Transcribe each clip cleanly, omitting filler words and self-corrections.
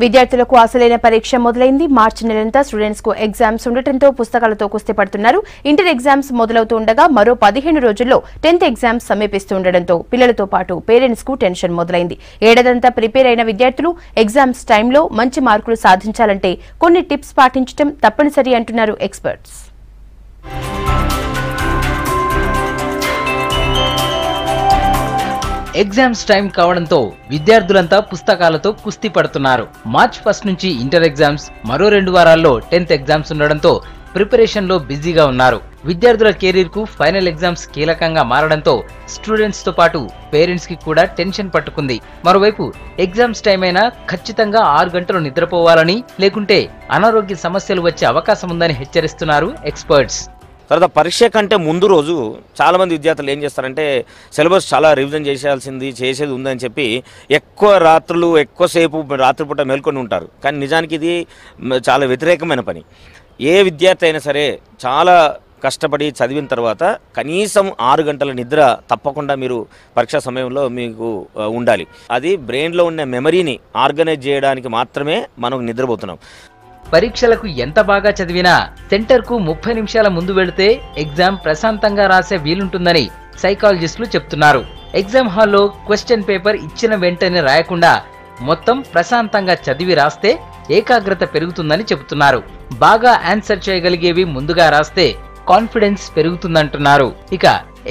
విద్యార్థులకు అసలైన పరీక్ష మొదలైంది. మార్చి నెలంతా స్టూడెంట్స్ కు ఎగ్జామ్స్ ఉండటంతో పుస్తకాలతో కుస్తీ పడుతున్నారు. ఇంటర్ ఎగ్జామ్స్ మొదలవుతూ ఉండగా మరో 15 రోజుల్లో 10th ఎగ్జామ్స్ సమీపిస్తూ ఉండడంతో పిల్లలతో పాటు పేరెంట్స్ కు టెన్షన్ మొదలైంది. ఏడాదంతా ప్రిపేర్ అయిన విద్యార్థులు ఎగ్జామ్స్ టైంలో మంచి మార్కులు సాధించాలంటే కొన్ని టిప్స్ పాటించడం తప్పనిసరి అంటున్నారు ఎక్స్పర్ట్స్. ఎగ్జామ్స్ టైం కావడంతో విద్యార్థులంతా పుస్తకాలతో కుస్తీ పడుతున్నారు. మార్చి 1 నుంచి ఇంటర్ ఎగ్జామ్స్, మరో 2 వారాల్లో 10th ఎగ్జామ్స్ ఉండడంతో ప్రిపరేషన్ లో బిజీగా ఉన్నారు. విద్యార్థుల కెరీర్ కు ఫైనల్ ఎగ్జామ్స్ కీలకంగా మారడంతో స్టూడెంట్స్ తో పాటు పేరెంట్స్ కి కూడా టెన్షన్ పట్టుకుంది. మరోవైపు ఎగ్జామ్స్ టైం అయినా ఖచ్చితంగా 6 గంటలు నిద్రపోవాలని, లేకుంటే అనారోగ్య సమస్యలు వచ్చే అవకాశం ఉందని హెచ్చరిస్తున్నారు ఎక్స్పర్ట్స్. తర్వాత పరీక్ష కంటే ముందు రోజు చాలామంది విద్యార్థులు ఏం చేస్తారంటే సిలబస్ చాలా రివిజన్ చేసేది ఉందని చెప్పి ఎక్కువ రాత్రులు ఎక్కువసేపు రాత్రిపూట మేల్కొని ఉంటారు. కానీ నిజానికి ఇది చాలా వ్యతిరేకమైన పని. ఏ విద్యార్థి అయినా సరే చాలా కష్టపడి చదివిన తర్వాత కనీసం 6 గంటల నిద్ర తప్పకుండా మీరు పరీక్షా సమయంలో మీకు ఉండాలి. అది బ్రెయిన్లో ఉన్న మెమరీని ఆర్గనైజ్ చేయడానికి మాత్రమే మనం నిద్రపోతున్నాం. పరీక్షలకు ఎంత బాగా చదివినా సెంటర్ కు 30 నిమిషాల ముందు వెళితే ఎగ్జామ్ ప్రశాంతంగా రాసే వీలుంటుందని సైకాలజిస్టులు చెప్తున్నారు. ఎగ్జామ్ హాల్లో క్వశ్చన్ పేపర్ ఇచ్చిన వెంటనే రాయకుండా మొత్తం ప్రశాంతంగా చదివి రాస్తే ఏకాగ్రత పెరుగుతుందని చెబుతున్నారు. బాగా ఆన్సర్ చేయగలిగేవి ముందుగా రాస్తే కాన్ఫిడెన్స్ పెరుగుతుందంటున్నారు. ఇక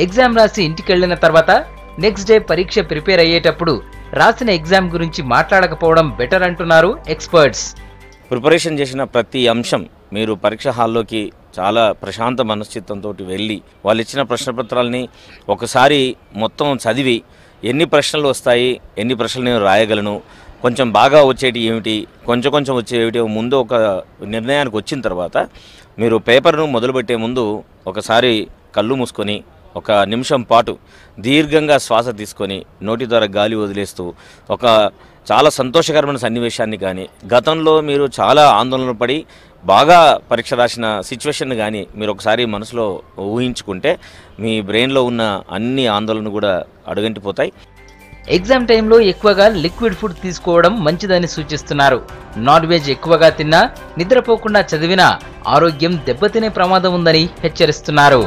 ఎగ్జామ్ రాసి ఇంటికెళ్లిన తర్వాత నెక్స్ట్ డే పరీక్ష ప్రిపేర్ అయ్యేటప్పుడు రాసిన ఎగ్జామ్ గురించి మాట్లాడకపోవడం బెటర్ అంటున్నారు ఎక్స్పర్ట్స్. ప్రిపరేషన్ చేసిన ప్రతి అంశం మీరు పరీక్ష హాల్లోకి చాలా ప్రశాంత మనశ్చిత్తంతో వెళ్ళి వాళ్ళు ఇచ్చిన ప్రశ్నపత్రాలని ఒకసారి మొత్తం చదివి ఎన్ని ప్రశ్నలు వస్తాయి, ఎన్ని ప్రశ్నలు నేను రాయగలను, కొంచెం బాగా వచ్చేటి ఏమిటి, కొంచెం వచ్చేవి ముందు ఒక నిర్ణయానికి వచ్చిన తర్వాత మీరు పేపర్ను మొదలుపెట్టే ముందు ఒకసారి కళ్ళు మూసుకొని 1 నిమిషం పాటు దీర్ఘంగా శ్వాస తీసుకొని నోటి ద్వారా గాలి వదిలేస్తూ ఒక చాలా సంతోషకరమైన సన్నివేశాన్ని కానీ, గతంలో మీరు చాలా ఆందోళన పడి బాగా పరీక్ష రాసిన సిచ్యువేషన్ కానీ మీరు ఒకసారి మనసులో ఊహించుకుంటే మీ బ్రెయిన్లో ఉన్న అన్ని ఆందోళనలు కూడా అడుగంటిపోతాయి. ఎగ్జామ్ టైంలో ఎక్కువగా లిక్విడ్ ఫుడ్ తీసుకోవడం మంచిదని సూచిస్తున్నారు. నాన్ వెజ్ ఎక్కువగా తిన్నా, నిద్రపోకుండా చదివినా ఆరోగ్యం దెబ్బతినే ప్రమాదం ఉందని హెచ్చరిస్తున్నారు.